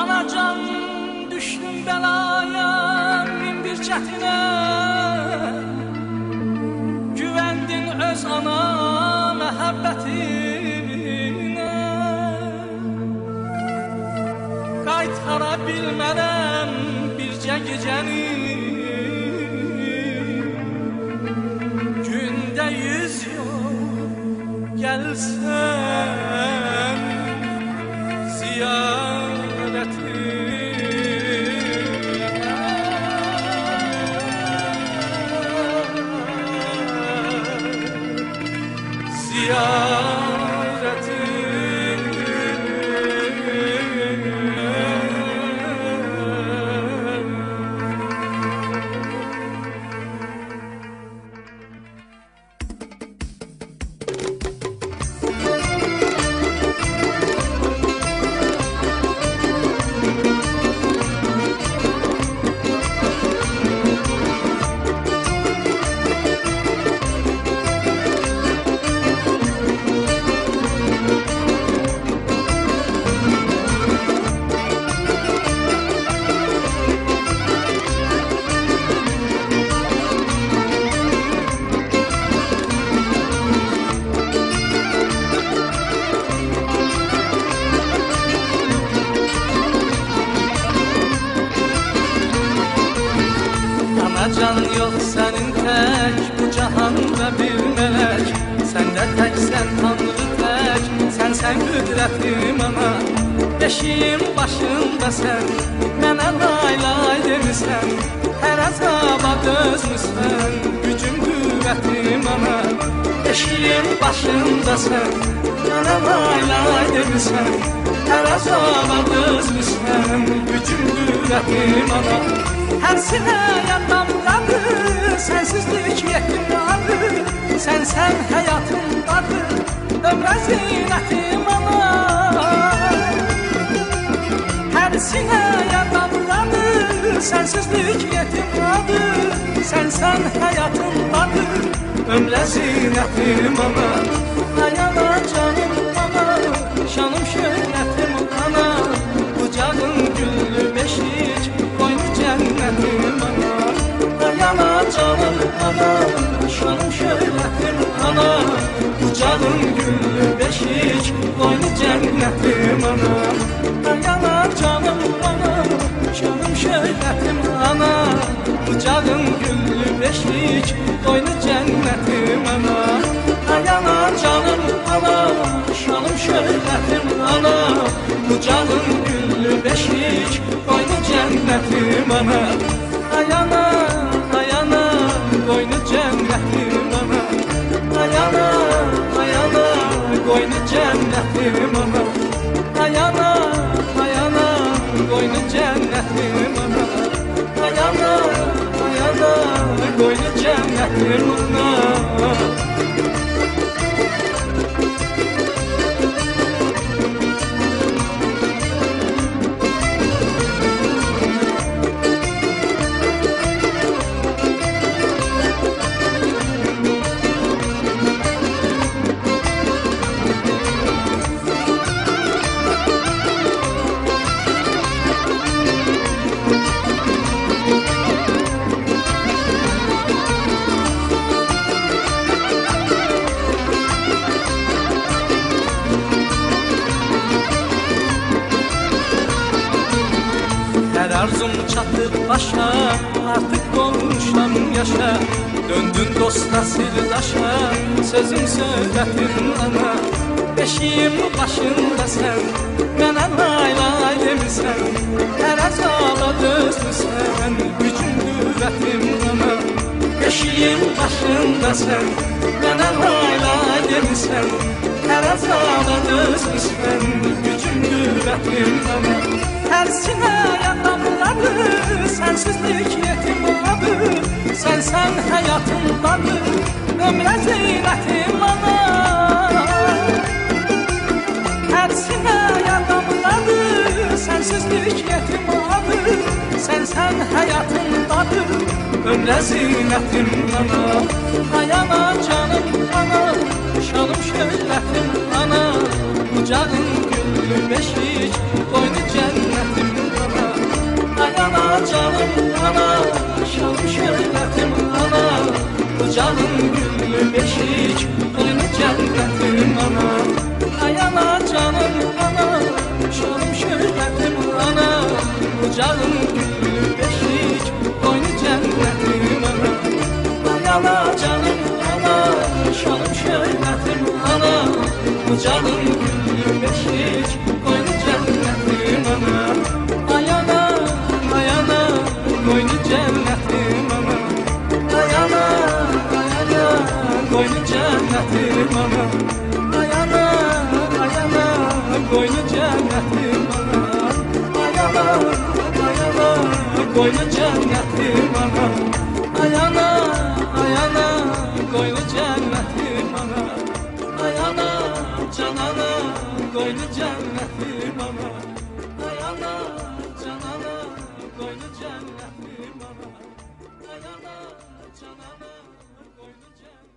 Anacan düştüm belaya min bir çətinə, güvəndin öz ana məhəbbətinə. Qaytara bilmərəm bircə gecəni, gündə 100 yol gəlsən ziyarəti. Can yok senin tek bu cahanda bir melek, sen de tek sen tanrı tek, sen kudretim ana. Beşiğim başında sen, mənə lay lay demişsən, her azaba dözmüşsən, gücüm kuvvetim ana. Beşiğim başında sen, mənə lay lay demişsən, her azaba dözmüşsən, gücüm kuvvetim ana. Her sineye damladı, sensizlik yetimdadı, sen hayatımdadı, ömre zinətim ana. Her sineye damladı, sensizlik yetimdadı, sen hayatımdadı, ömre zinətim ana. Ayana canım ana, şanım şöhretim ana, bucağın güllü beşik, cennetim ana. Ayana canım ana, şanım şöhretim ana, bucağın güllü beşik, boynu cennetim ana. Ayana canım ana, şanım şöhretim ana, bucağın güllü beşik, boynu cennetim ana. Ayana canım ana, şanım şöhretim ana, bucağın güllü beşik, boynu cennetim ana. Ayana, ayana, boynu cennetim ana. Ayana, ayana, boynu cennetim ana. Ayana, ayana, boynu cennetim ana. Ayana, ayana, boynu cennetim ana. Arzum çatıb başa, artık dolmuşam yaşa, döndün dosta sirdaşa, sözüm söhbətim ana. Beşiğim başında sen, mənə lay lay demişsən, her azaba dözmüsən, gücüm şeyin başında sen, mənə layla demisən, hər azada dözmüsən, gücün qüvvətin mənə. Tərsinə yatanları, sənsizlik yetim adı, sənsən həyatımdadır, ömrə zeynətim mənə. Tərsinə yatanları, sənsizlik yetim adı, sənsən həyatımdadır, ömrə zeynətim ana. Ayana canım ana, şanım şöhlətim ana, bucağın güllü beşik, qoynu cənnətim ana. Ayana canım ana, şanım şöhlətim ana, bucağın güllü beşik, qoynu cənnətim ana. Ayana canım ana, şanım şöhlətim ana, bucağın güllü beşik, qoynu cənnətim ana. Ayana canım ana, şanım şöhlətim ana, bucağın güllü beşik, qoynu cənnətim ana. Ayana, ayana, qoynu cənnətim ana. Ayana, ayana, qoynu cənnətim ana. Ayana, ayana, qoynu cənnətim ana. Ayana, ayana, qoynu cənnətim ana. Ayana, ayana, qoynu cənnətim ana. Ayana, canana, qoynu cənnətim ana. Ayana, canana, qoynu cənnətim ana. Ayana, canana, qoynu cənnətim ana.